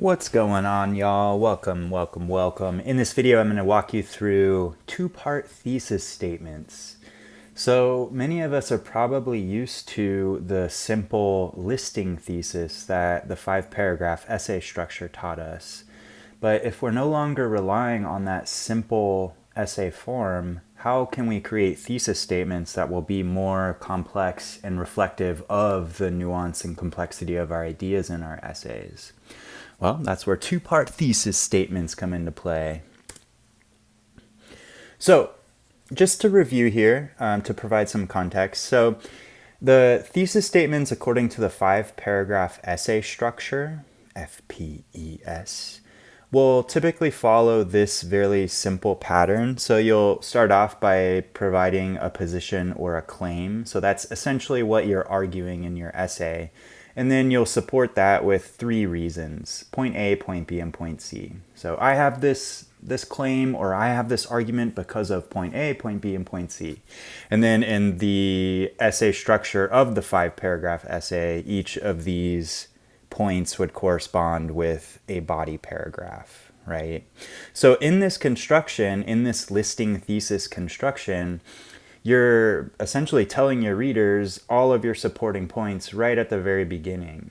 What's going on, y'all? Welcome. In this video, I'm going to walk you through two-part thesis statements. So many of us are probably used to the simple listing thesis that the 5-paragraph essay structure taught us. But if we're no longer relying on that simple essay form, how can we create thesis statements that will be more complex and reflective of the nuance and complexity of our ideas in our essays? Well, that's where two-part thesis statements come into play. So, just to review here, to provide some context. So, the thesis statements, according to the 5-paragraph essay structure, FPES, will typically follow this very simple pattern. So you'll start off by providing a position or a claim. So that's essentially what you're arguing in your essay. And then you'll support that with 3 reasons: point A, point B, and point C. So I have this claim, or I have this argument because of point A, point B, and point C. And then in the essay structure of the 5-paragraph essay, each of these points would correspond with a body paragraph, right? So in this construction, in this listing thesis construction, you're essentially telling your readers all of your supporting points right at the very beginning.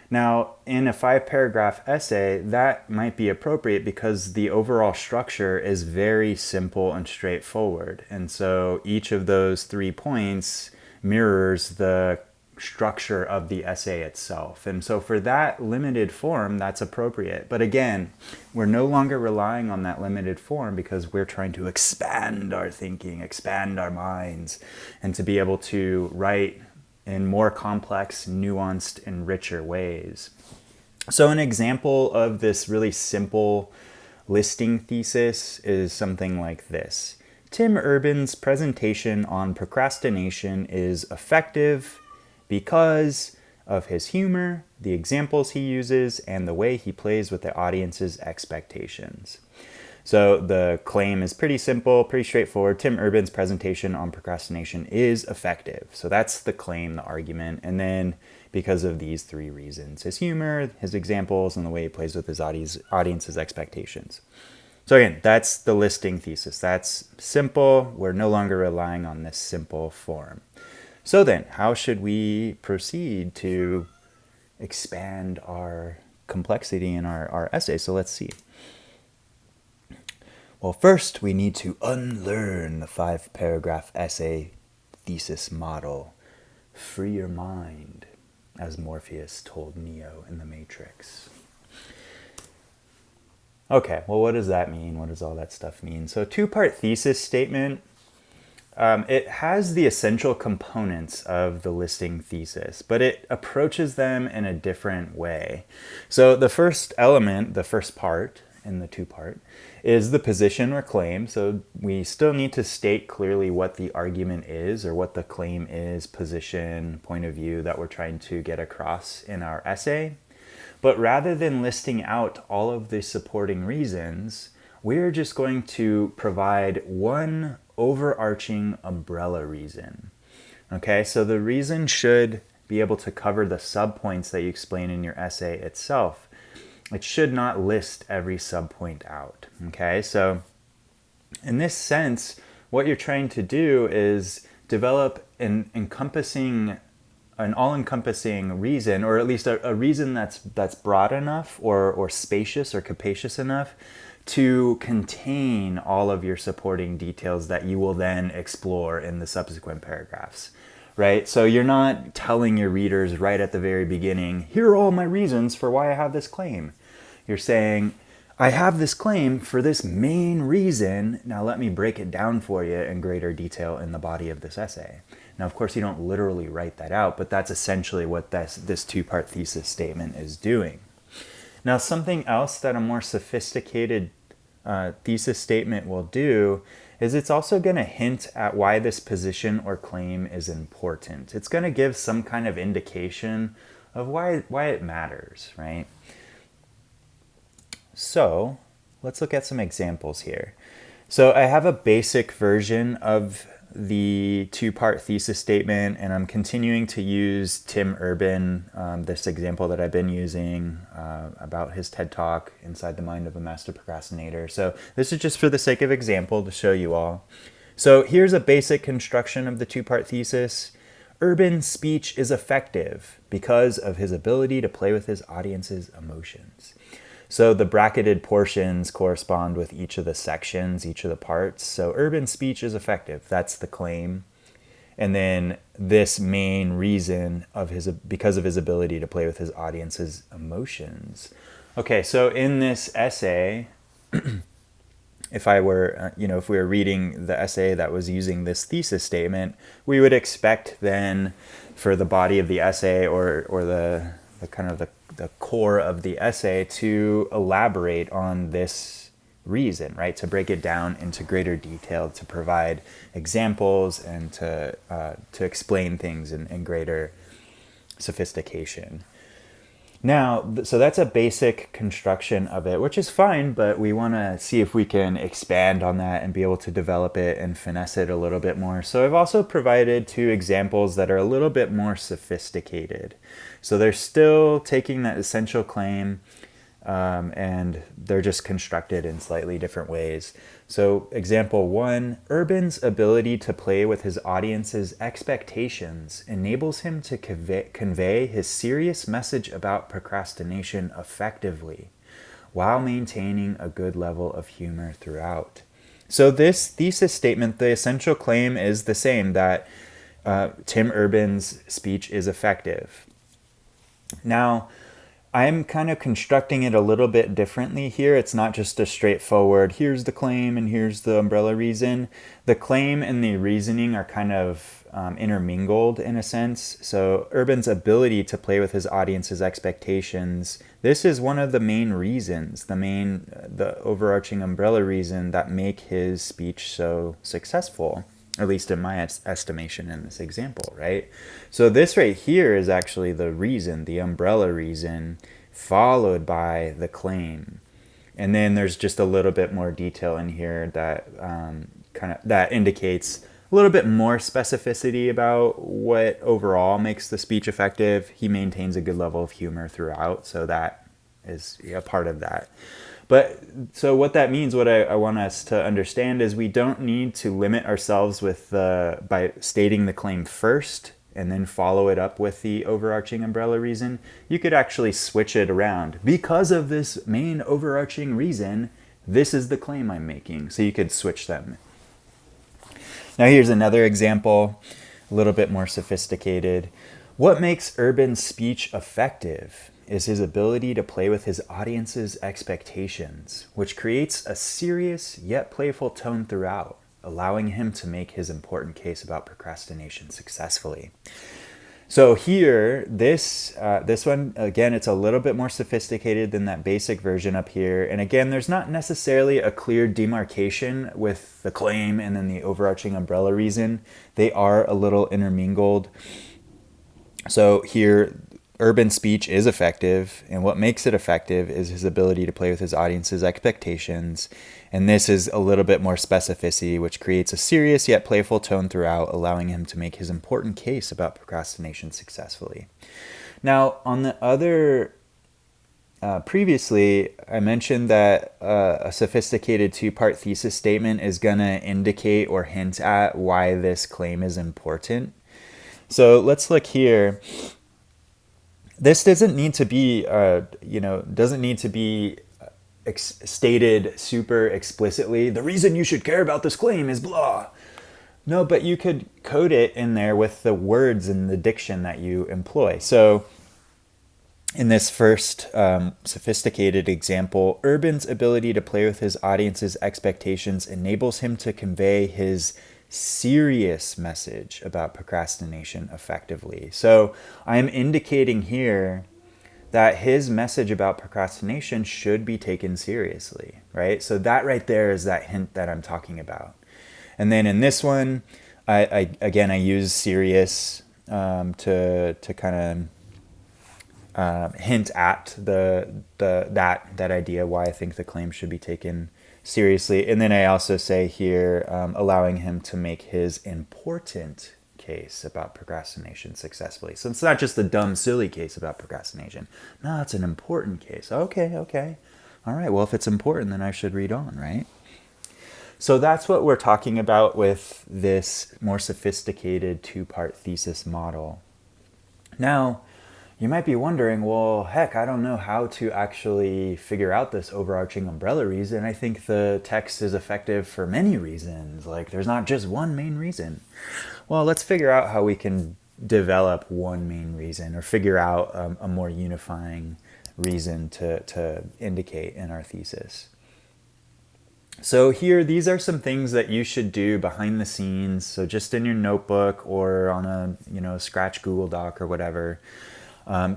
Now, in a 5-paragraph essay, that might be appropriate because the overall structure is very simple and straightforward. And so each of those 3 points mirrors the structure of the essay itself. And so for that limited form, that's appropriate. But again, we're no longer relying on that limited form because we're trying to expand our thinking, expand our minds, and to be able to write in more complex, nuanced, and richer ways. So an example of this really simple listing thesis is something like this. Tim Urban's presentation on procrastination is effective because of his humor, the examples he uses, and the way he plays with the audience's expectations. So the claim is pretty simple, pretty straightforward. Tim Urban's presentation on procrastination is effective. So that's the claim, the argument. And then because of these 3 reasons: his humor, his examples, and the way he plays with his audience's expectations. So again, that's the listing thesis. That's simple. We're no longer relying on this simple form. So then, how should we proceed to expand our complexity in our essay? So let's see. Well, first we need to unlearn the 5-paragraph essay thesis model. Free your mind, as Morpheus told Neo in The Matrix. Okay, well, what does that mean? What does all that stuff mean? So two-part thesis statement, it has the essential components of the listing thesis, but it approaches them in a different way. So the first element, the first part in the 2-part, is the position or claim. So we still need to state clearly what the argument is, or what the claim is, position, point of view that we're trying to get across in our essay. But rather than listing out all of the supporting reasons, we're just going to provide one overarching umbrella reason. Okay, so the reason should be able to cover the subpoints that you explain in your essay itself. It should not list every subpoint out. Okay, so in this sense, what you're trying to do is develop an all-encompassing reason, or at least a reason that's broad enough or spacious or capacious enough to contain all of your supporting details that you will then explore in the subsequent paragraphs, right? So you're not telling your readers right at the very beginning, here are all my reasons for why I have this claim. You're saying, I have this claim for this main reason. Now let me break it down for you in greater detail in the body of this essay. Now, of course, you don't literally write that out, but that's essentially what this 2-part thesis statement is doing. Now, something else that a more sophisticated thesis statement will do is it's also going to hint at why this position or claim is important. It's going to give some kind of indication of why it matters, right? So let's look at some examples here. So I have a basic version of the two-part thesis statement, and I'm continuing to use Tim Urban, this example that I've been using about his TED Talk, Inside the Mind of a Master Procrastinator. So this is just for the sake of example to show you all. So here's a basic construction of the two-part thesis. Urban's speech is effective because of his ability to play with his audience's emotions. So the bracketed portions correspond with each of the sections, each of the parts. So Urban's speech is effective. That's the claim. And then this main reason of because of his ability to play with his audience's emotions. Okay, so in this essay, if we were reading the essay that was using this thesis statement, we would expect then for the body of the essay or the kind of the core of the essay to elaborate on this reason, right? To break it down into greater detail, to provide examples, and to explain things in greater sophistication. Now, so that's a basic construction of it, which is fine, but we want to see if we can expand on that and be able to develop it and finesse it a little bit more. So I've also provided two examples that are a little bit more sophisticated. So they're still taking that essential claim, and they're just constructed in slightly different ways. So example 1, Urban's ability to play with his audience's expectations enables him to convey his serious message about procrastination effectively while maintaining a good level of humor throughout. So this thesis statement, the essential claim is the same, that Tim Urban's speech is effective. Now, I'm kind of constructing it a little bit differently here. It's not just a straightforward, here's the claim and here's the umbrella reason. The claim and the reasoning are kind of intermingled in a sense. So Urban's ability to play with his audience's expectations, this is one of the main reasons, the overarching umbrella reason that make his speech so successful, at least in my estimation in this example, right? So this right here is actually the reason, the umbrella reason, followed by the claim. And then there's just a little bit more detail in here that that indicates a little bit more specificity about what overall makes the speech effective. He maintains a good level of humor throughout, so that is a part of that. But so what that means, what I want us to understand is we don't need to limit ourselves with by stating the claim first and then follow it up with the overarching umbrella reason. You could actually switch it around. Because of this main overarching reason, this is the claim I'm making. So you could switch them. Now here's another example, a little bit more sophisticated. What makes Urban's speech effective is his ability to play with his audience's expectations, which creates a serious yet playful tone throughout, allowing him to make his important case about procrastination successfully. So here, this one, again, it's a little bit more sophisticated than that basic version up here. And again, there's not necessarily a clear demarcation with the claim and then the overarching umbrella reason. They are a little intermingled. So here, Urban speech is effective, and what makes it effective is his ability to play with his audience's expectations. And this is a little bit more specificity, which creates a serious yet playful tone throughout, allowing him to make his important case about procrastination successfully. Now, on the other, previously, I mentioned that a sophisticated two-part thesis statement is going to indicate or hint at why this claim is important. So let's look here. This doesn't need to be, stated super explicitly. The reason you should care about this claim is blah. No, but you could code it in there with the words and the diction that you employ. So in this first sophisticated example, Urban's ability to play with his audience's expectations enables him to convey his serious message about procrastination effectively. So I'm indicating here that his message about procrastination should be taken seriously, right? So that right there is that hint that I'm talking about. And then in this one, I use serious to kind of hint at that idea why I think the claim should be taken seriously. And then I also say here, allowing him to make his important case about procrastination successfully. So it's not just a dumb, silly case about procrastination. No, it's an important case. Okay, okay. All right, well, if it's important, then I should read on, right? So that's what we're talking about with this more sophisticated two-part thesis model. Now, you might be wondering, well, heck, I don't know how to actually figure out this overarching umbrella reason. I think the text is effective for many reasons. Like, there's not just one main reason. Well, let's figure out how we can develop one main reason, or figure out a more unifying reason to indicate in our thesis. So here, these are some things that you should do behind the scenes. So just in your notebook or on a Scratch Google Doc or whatever.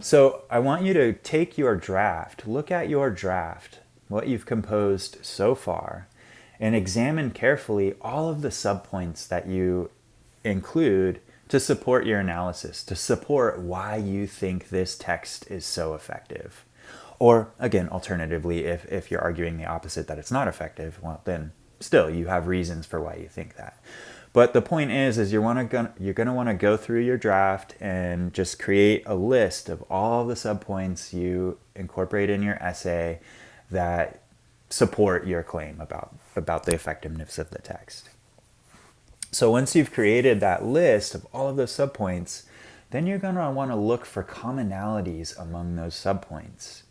So I want you to take your draft, look at your draft, what you've composed so far, and examine carefully all of the subpoints that you include to support your analysis, to support why you think this text is so effective. Or again, alternatively, if you're arguing the opposite, that it's not effective, well, then still you have reasons for why you think that. But the point is you're going to want to go through your draft and just create a list of all the subpoints you incorporate in your essay that support your claim about the effectiveness of the text. So once you've created that list of all of those subpoints, then you're going to want to look for commonalities among those subpoints.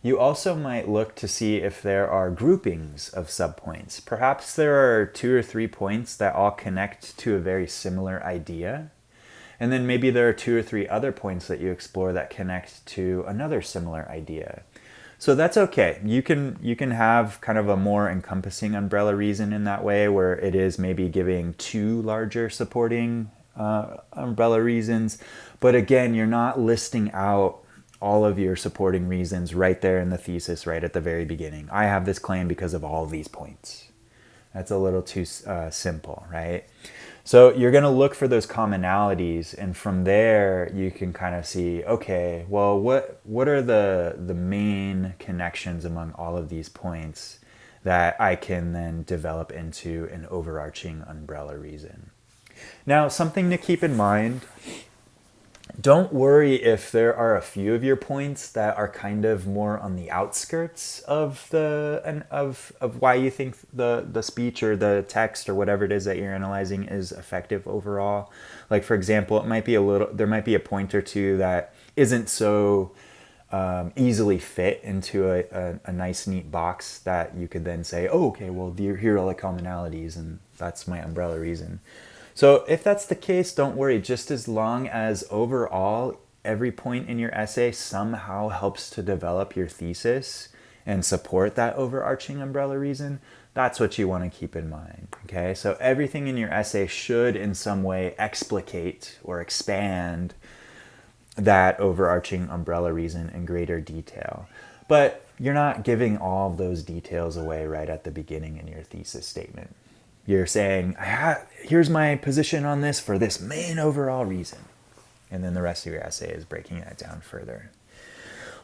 You also might look to see if there are groupings of subpoints. Perhaps there are 2 or 3 points that all connect to a very similar idea. And then maybe there are 2 or 3 other points that you explore that connect to another similar idea. So that's okay. You can have kind of a more encompassing umbrella reason in that way, where it is maybe giving 2 larger supporting umbrella reasons. But again, you're not listing out all of your supporting reasons right there in the thesis, right at the very beginning. I have this claim because of all these points. That's a little too simple, right? So you're going to look for those commonalities, and from there you can kind of see, okay, well, what are the main connections among all of these points that I can then develop into an overarching umbrella reason. Now, something to keep in mind, don't worry if there are a few of your points that are kind of more on the outskirts of why you think the speech or the text or whatever it is that you're analyzing is effective overall. Like, for example, there might be a point or two that isn't so easily fit into a nice neat box that you could then say, oh, okay, well, here are all the commonalities and that's my umbrella reason. So if that's the case, don't worry. Just as long as overall every point in your essay somehow helps to develop your thesis and support that overarching umbrella reason, that's what you want to keep in mind. Okay, so everything in your essay should in some way explicate or expand that overarching umbrella reason in greater detail. But you're not giving all of those details away right at the beginning in your thesis statement. You're saying, here's my position on this for this main overall reason. And then the rest of your essay is breaking that down further.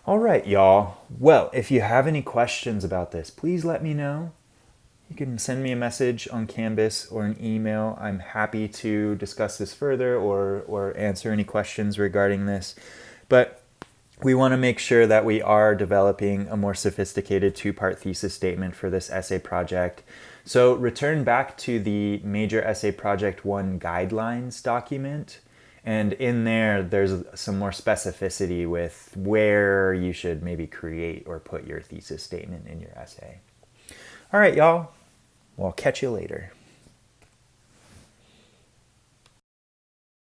All right, y'all. Well, if you have any questions about this, please let me know. You can send me a message on Canvas or an email. I'm happy to discuss this further or answer any questions regarding this. But we want to make sure that we are developing a more sophisticated two-part thesis statement for this essay project. So return back to the Major Essay Project 1 guidelines document. And in there, there's some more specificity with where you should maybe create or put your thesis statement in your essay. All right, y'all. Well, I'll catch you later.